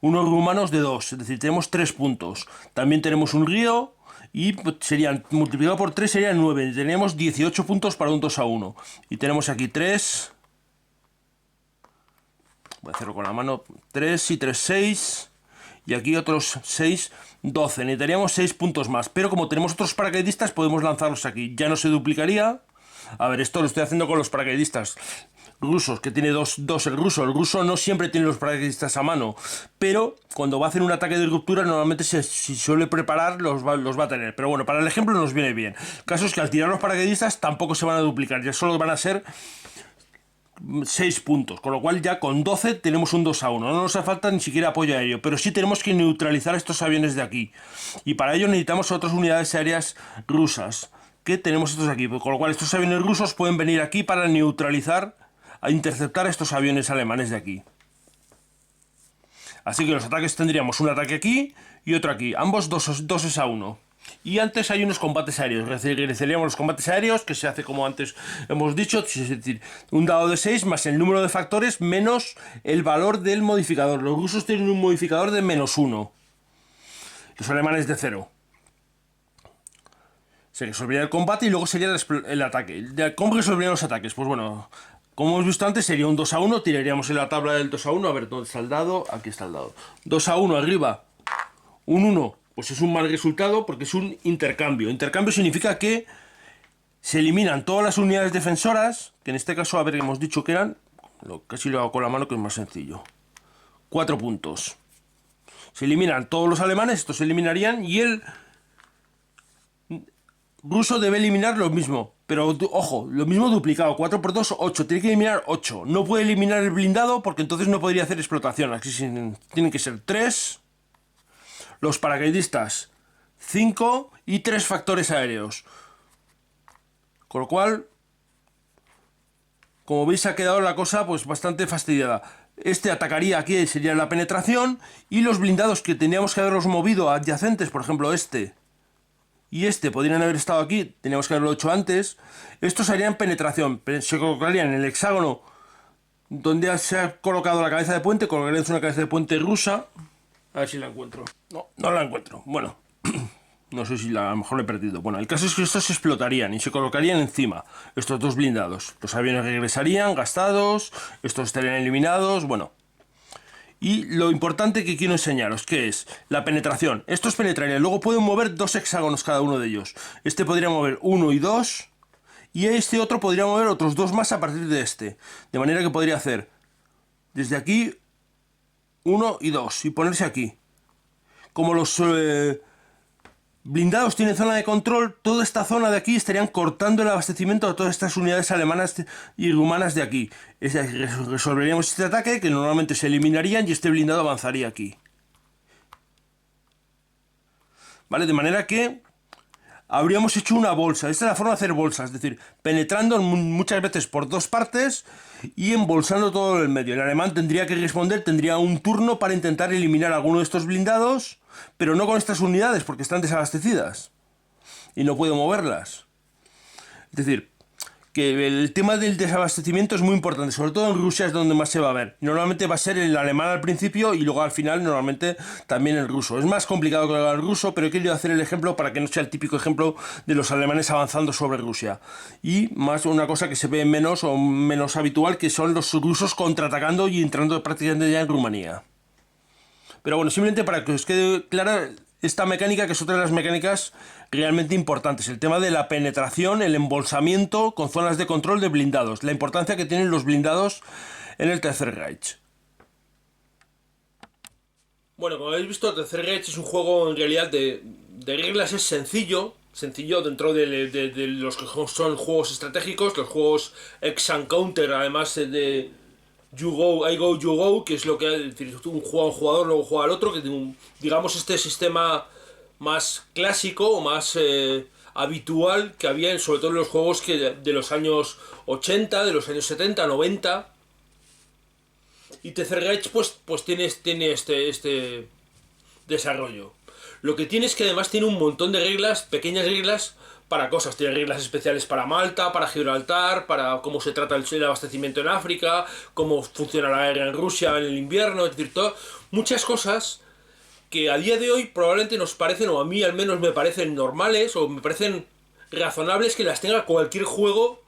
[SPEAKER 1] unos rumanos de 2, es decir, tenemos 3 puntos. También tenemos un río, y serían, multiplicado por 3 serían 9. Teníamos 18 puntos para un 2-1. Y tenemos aquí 3. Voy a hacerlo con la mano. 3 y 3, 6. Y aquí otros 6, 12. Necesitaríamos 6 puntos más. Pero como tenemos otros paracaidistas, podemos lanzarlos aquí. Ya no se duplicaría. A ver, esto lo estoy haciendo con los paracaidistas rusos, que tiene dos el ruso. El ruso no siempre tiene los paracaidistas a mano, pero cuando va a hacer un ataque de ruptura normalmente si suele preparar los va a tener. Pero bueno, para el ejemplo nos viene bien. El caso es que al tirar los paracaidistas tampoco se van a duplicar, ya solo van a ser 6 puntos, con lo cual ya con 12 tenemos un 2-1. No nos hace falta ni siquiera apoyo aéreo, pero sí tenemos que neutralizar estos aviones de aquí, y para ello necesitamos otras unidades aéreas rusas, que tenemos estos aquí, con lo cual estos aviones rusos pueden venir aquí para neutralizar, a interceptar estos aviones alemanes de aquí. Así que los ataques tendríamos un ataque aquí y otro aquí, ambos 2-1. Y antes hay unos combates aéreos, regresaríamos los combates aéreos, que se hace como antes hemos dicho, es decir, un dado de 6 más el número de factores menos el valor del modificador. Los rusos tienen un modificador de -1, los alemanes de 0. Se resolvería el combate y luego sería el ataque. ¿Cómo resolverían los ataques? Pues bueno, como hemos visto antes, sería un 2-1, tiraríamos en la tabla del 2-1, a ver, ¿dónde está el dado? Aquí está el dado. 2-1 arriba, un 1, pues es un mal resultado porque es un intercambio. Intercambio significa que se eliminan todas las unidades defensoras, que en este caso, a ver, hemos dicho que eran, casi lo hago con la mano que es más sencillo, 4 puntos. Se eliminan todos los alemanes, estos se eliminarían, y el ruso debe eliminar lo mismo, pero ojo, lo mismo duplicado, 4 por 2, 8, tiene que eliminar 8. No puede eliminar el blindado porque entonces no podría hacer explotación. Aquí tienen que ser 3, los paracaidistas 5 y 3 factores aéreos. Con lo cual, como veis, ha quedado la cosa pues bastante fastidiada. Este atacaría aquí, sería la penetración, y los blindados que teníamos que haberlos movido adyacentes, por ejemplo este y este podrían haber estado aquí, teníamos que haberlo hecho antes. Estos harían penetración, se colocarían en el hexágono donde se ha colocado la cabeza de puente, colocaríamos una cabeza de puente rusa. A ver si la encuentro. No la encuentro. Bueno, no sé si a lo mejor la he perdido. Bueno, el caso es que estos se explotarían y se colocarían encima, estos dos blindados. Los aviones regresarían gastados, estos estarían eliminados, bueno. Y lo importante que quiero enseñaros, que es la penetración. Estos penetrarían, luego pueden mover 2 hexágonos cada uno de ellos. Este podría mover 1 y 2, y este otro podría mover otros 2 más a partir de este. De manera que podría hacer desde aquí 1 y 2 y ponerse aquí. Como los blindados tienen zona de control, toda esta zona de aquí estarían cortando el abastecimiento de todas estas unidades alemanas y rumanas de aquí. Resolveríamos este ataque, que normalmente se eliminarían, y este blindado avanzaría aquí. ¿Vale? De manera que habríamos hecho una bolsa. Esta es la forma de hacer bolsas, es decir, penetrando muchas veces por 2 partes y embolsando todo el medio. El alemán tendría que responder, tendría un turno para intentar eliminar alguno de estos blindados, pero no con estas unidades porque están desabastecidas y no puedo moverlas. Es decir, que el tema del desabastecimiento es muy importante, sobre todo en Rusia es donde más se va a ver. Normalmente va a ser el alemán al principio y luego al final normalmente también el ruso. Es más complicado que el ruso, pero he querido hacer el ejemplo para que no sea el típico ejemplo de los alemanes avanzando sobre Rusia. Y más una cosa que se ve menos o menos habitual, que son los rusos contraatacando y entrando prácticamente ya en Rumanía. Pero bueno, simplemente para que os quede clara esta mecánica, que es otra de las mecánicas realmente importantes. El tema de la penetración, el embolsamiento con zonas de control de blindados. La importancia que tienen los blindados en el Tercer Reich. Bueno, como habéis visto, el Tercer Reich es un juego en realidad de reglas, es sencillo dentro de los que son juegos estratégicos, los juegos X and Counter, además de You Go, I Go, You Go, que es lo que es decir, un jugador luego juega al otro, que digamos este sistema más clásico o más habitual que había, sobre todo en los juegos de los años 80, de los años 70, 90. Y Tether Reach pues tiene este desarrollo. Lo que tiene es que además tiene un montón de reglas, pequeñas reglas para cosas. Tiene reglas especiales para Malta, para Gibraltar, para cómo se trata el abastecimiento en África, cómo funciona la guerra en Rusia en el invierno, es decir, muchas cosas que a día de hoy probablemente nos parecen, o a mí al menos me parecen normales, o me parecen razonables que las tenga cualquier juego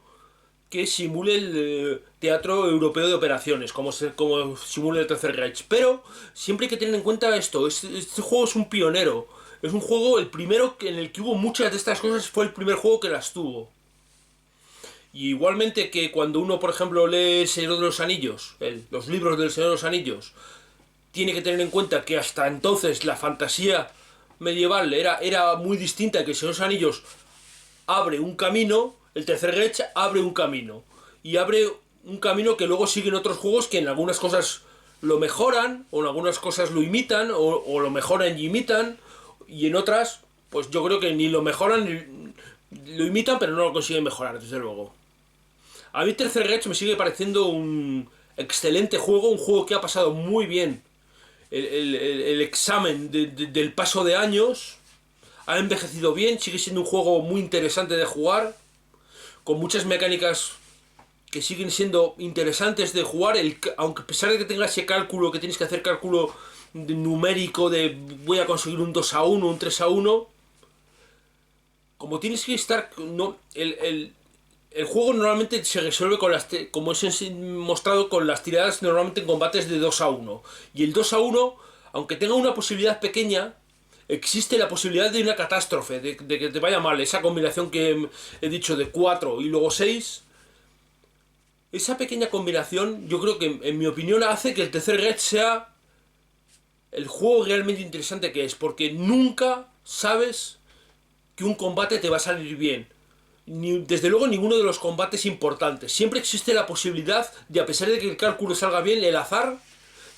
[SPEAKER 1] que simule el teatro europeo de operaciones, como simule el Tercer Reich. Pero siempre hay que tener en cuenta esto, este juego es un pionero. Es un juego, el primero en el que hubo muchas de estas cosas, fue el primer juego que las tuvo. Y igualmente que cuando uno, por ejemplo, lee El Señor de los Anillos, los libros del Señor de los Anillos, tiene que tener en cuenta que hasta entonces la fantasía medieval era muy distinta, que El Señor de los Anillos abre un camino, el Tercer Reich abre un camino. Y abre un camino que luego siguen otros juegos que en algunas cosas lo mejoran, o en algunas cosas lo imitan, o lo mejoran y imitan, y en otras, pues yo creo que ni lo mejoran ni lo imitan, pero no lo consiguen mejorar, desde luego. A mí Tercer Reich me sigue pareciendo un excelente juego, un juego que ha pasado muy bien el examen del paso de años, ha envejecido bien, sigue siendo un juego muy interesante de jugar, con muchas mecánicas que siguen siendo interesantes de jugar, aunque a pesar de que tenga ese cálculo, que tienes que hacer cálculo numérico de voy a conseguir un 2-1, un 3-1, como tienes que estar... No, el juego normalmente se resuelve como es mostrado, con las tiradas normalmente en combates de 2-1. Y el 2-1, aunque tenga una posibilidad pequeña, existe la posibilidad de una catástrofe, de que te vaya mal. Esa combinación que he dicho de 4 y luego 6, esa pequeña combinación, yo creo que, en mi opinión, hace que el Tercer Reich sea el juego realmente interesante que es, porque nunca sabes que un combate te va a salir bien. Desde luego ninguno de los combates importantes. Siempre existe la posibilidad de, a pesar de que el cálculo salga bien, el azar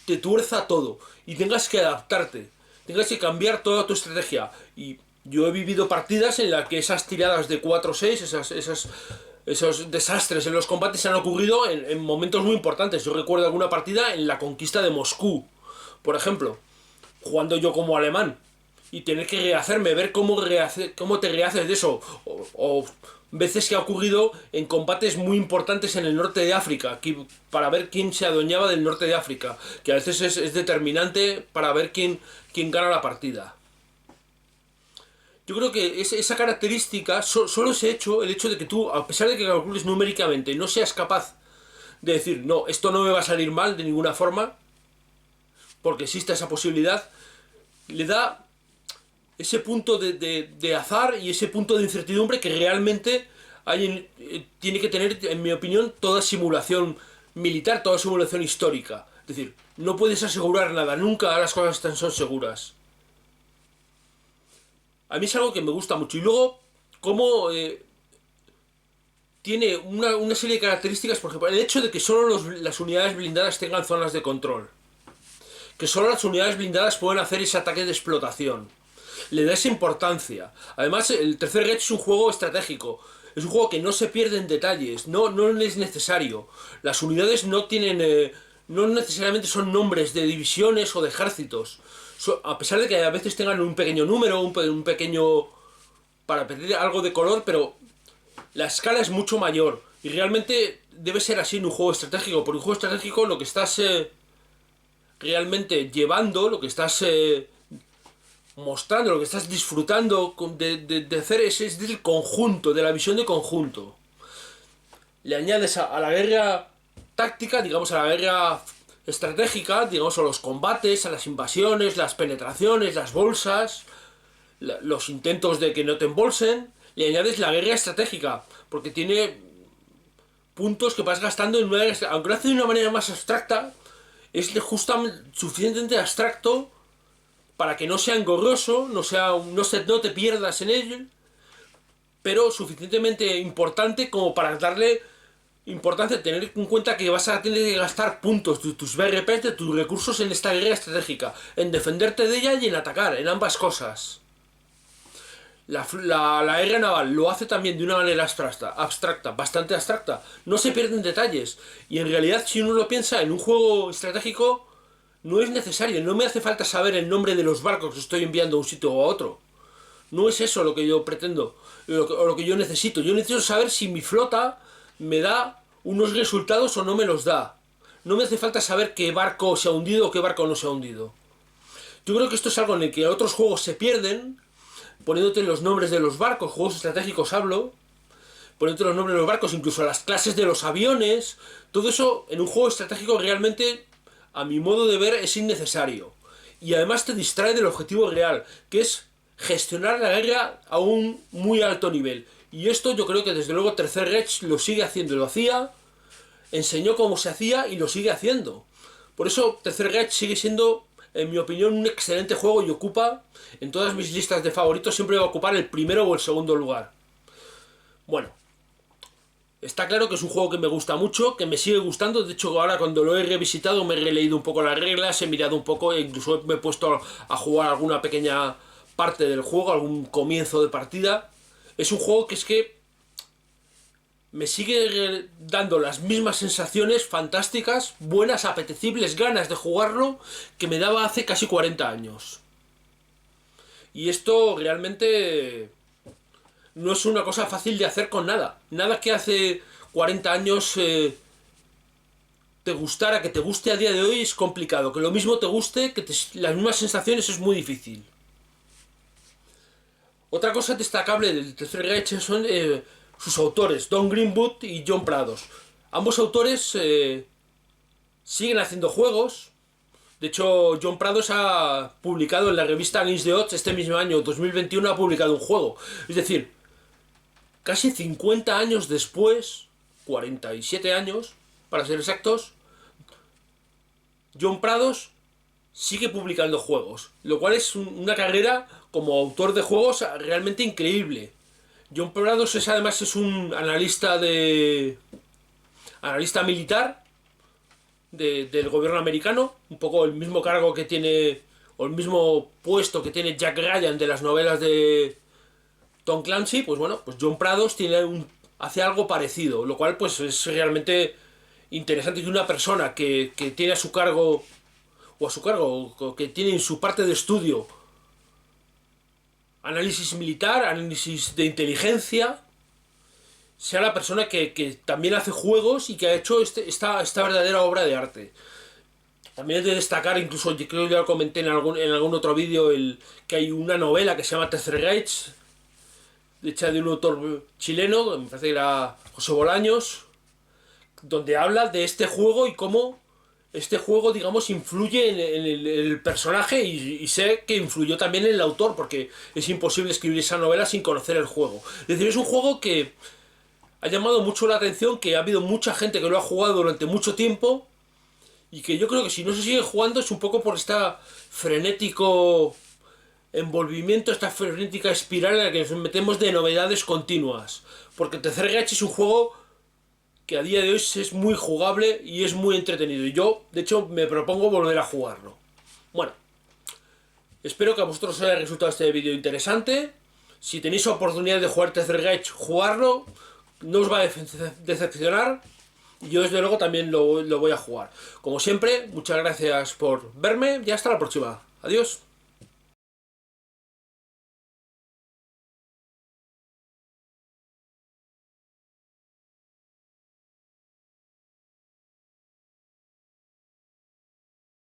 [SPEAKER 1] te tuerza todo y tengas que adaptarte, tengas que cambiar toda tu estrategia. Y yo he vivido partidas en las que esas tiradas de 4-6, esos desastres en los combates se han ocurrido en momentos muy importantes. Yo recuerdo alguna partida en la conquista de Moscú, por ejemplo, jugando yo como alemán, y tener que rehacerme, ver cómo te rehaces de eso. O veces que ha ocurrido en combates muy importantes en el norte de África, para ver quién se adueñaba del norte de África, que a veces es determinante para ver quién gana la partida. Yo creo que esa característica, solo ese hecho, el hecho de que tú, a pesar de que calcules numéricamente, no seas capaz de decir, no, esto no me va a salir mal de ninguna forma, porque existe esa posibilidad, le da ese punto de azar y ese punto de incertidumbre que realmente tiene que tener, en mi opinión, toda simulación militar, toda simulación histórica. Es decir, no puedes asegurar nada, nunca las cosas son seguras. A mí es algo que me gusta mucho. Y luego, cómo tiene una serie de características, por ejemplo, el hecho de que solo las unidades blindadas tengan zonas de control. Que solo las unidades blindadas pueden hacer ese ataque de explotación. Le da esa importancia. Además, el Tercer Reich es un juego estratégico. Es un juego que no se pierde en detalles. No es necesario. Las unidades no tienen... no necesariamente son nombres de divisiones o de ejércitos. A pesar de que a veces tengan un pequeño número, un pequeño... para pedir algo de color, pero la escala es mucho mayor. Y realmente debe ser así en un juego estratégico. Porque un juego estratégico lo que estás realmente llevando, lo que estás mostrando, lo que estás disfrutando de hacer es del conjunto, de la visión de conjunto. Le añades a la guerra táctica, digamos, a la guerra estratégica, digamos, a los combates, a las invasiones, las penetraciones, las bolsas, los intentos de que no te embolsen. Le añades la guerra estratégica, porque tiene puntos que vas gastando en una guerra, aunque lo hace de una manera más abstracta, es justamente suficientemente abstracto para que no sea engorroso, no te pierdas en él, pero suficientemente importante como para darle importancia, tener en cuenta que vas a tener que gastar puntos de tus BRPs, de tus recursos en esta guerra estratégica, en defenderte de ella y en atacar, en ambas cosas. La guerra naval lo hace también de una manera abstracta, bastante abstracta. No se pierden detalles. Y en realidad, si uno lo piensa, en un juego estratégico no es necesario. No me hace falta saber el nombre de los barcos que estoy enviando a un sitio o a otro. No es eso lo que yo pretendo, o lo que yo necesito. Yo necesito saber si mi flota me da unos resultados o no me los da. No me hace falta saber qué barco se ha hundido o qué barco no se ha hundido. Yo creo que esto es algo en el que otros juegos se pierden, poniéndote los nombres de los barcos, juegos estratégicos hablo, poniéndote los nombres de los barcos, incluso las clases de los aviones. Todo eso en un juego estratégico realmente, a mi modo de ver, es innecesario. Y además te distrae del objetivo real, que es gestionar la guerra a un muy alto nivel. Y esto yo creo que desde luego Tercer Reich lo sigue haciendo, lo hacía, enseñó cómo se hacía y lo sigue haciendo. Por eso Tercer Reich sigue siendo, en mi opinión, un excelente juego y ocupa, en todas mis listas de favoritos, siempre va a ocupar el primero o el segundo lugar. Bueno, está claro que es un juego que me gusta mucho, que me sigue gustando. De hecho, ahora cuando lo he revisitado me he releído un poco las reglas, he mirado un poco e incluso me he puesto a jugar alguna pequeña parte del juego, algún comienzo de partida. Es un juego que es que me sigue dando las mismas sensaciones fantásticas, buenas, apetecibles, ganas de jugarlo que me daba hace casi 40 años. Y esto realmente no es una cosa fácil de hacer con nada. Nada que hace 40 años te gustara, que te guste a día de hoy es complicado. Que lo mismo te guste, las mismas sensaciones es muy difícil. Otra cosa destacable del Tercer Reich son sus autores, Don Greenwood y John Prados. Ambos autores siguen haciendo juegos. De hecho, John Prados ha publicado en la revista Games de Odds este mismo año, 2021, ha publicado un juego. Es decir, casi 50 años después, 47 años, para ser exactos, John Prados sigue publicando juegos, lo cual es una carrera como autor de juegos realmente increíble. John Prados además es un analista militar del gobierno americano, un poco el mismo cargo que tiene, o el mismo puesto que tiene Jack Ryan de las novelas de Tom Clancy. Pues bueno, pues John Prados hace algo parecido, lo cual pues es realmente interesante que una persona que tiene a su cargo, o que tiene en su parte de estudio análisis militar, análisis de inteligencia, sea la persona que también hace juegos y que ha hecho esta verdadera obra de arte. También es de destacar, incluso yo creo que ya lo comenté en algún otro vídeo, que hay una novela que se llama Tercer Reich, hecha de un autor chileno, me parece que era José Bolaños, donde habla de este juego y cómo este juego, digamos, influye en el personaje y sé que influyó también en el autor, porque es imposible escribir esa novela sin conocer el juego. Es decir, es un juego que ha llamado mucho la atención, que ha habido mucha gente que lo ha jugado durante mucho tiempo y que yo creo que si no se sigue jugando es un poco por este frenético envolvimiento, esta frenética espiral en la que nos metemos de novedades continuas. Porque Tercer Reich es un juego que a día de hoy es muy jugable y es muy entretenido. Y yo, de hecho, me propongo volver a jugarlo. Bueno, espero que a vosotros os haya resultado este vídeo interesante. Si tenéis oportunidad de jugar Tercer Reich, jugarlo. No os va a decepcionar. Yo, desde luego, también lo voy a jugar. Como siempre, muchas gracias por verme y hasta la próxima. Adiós.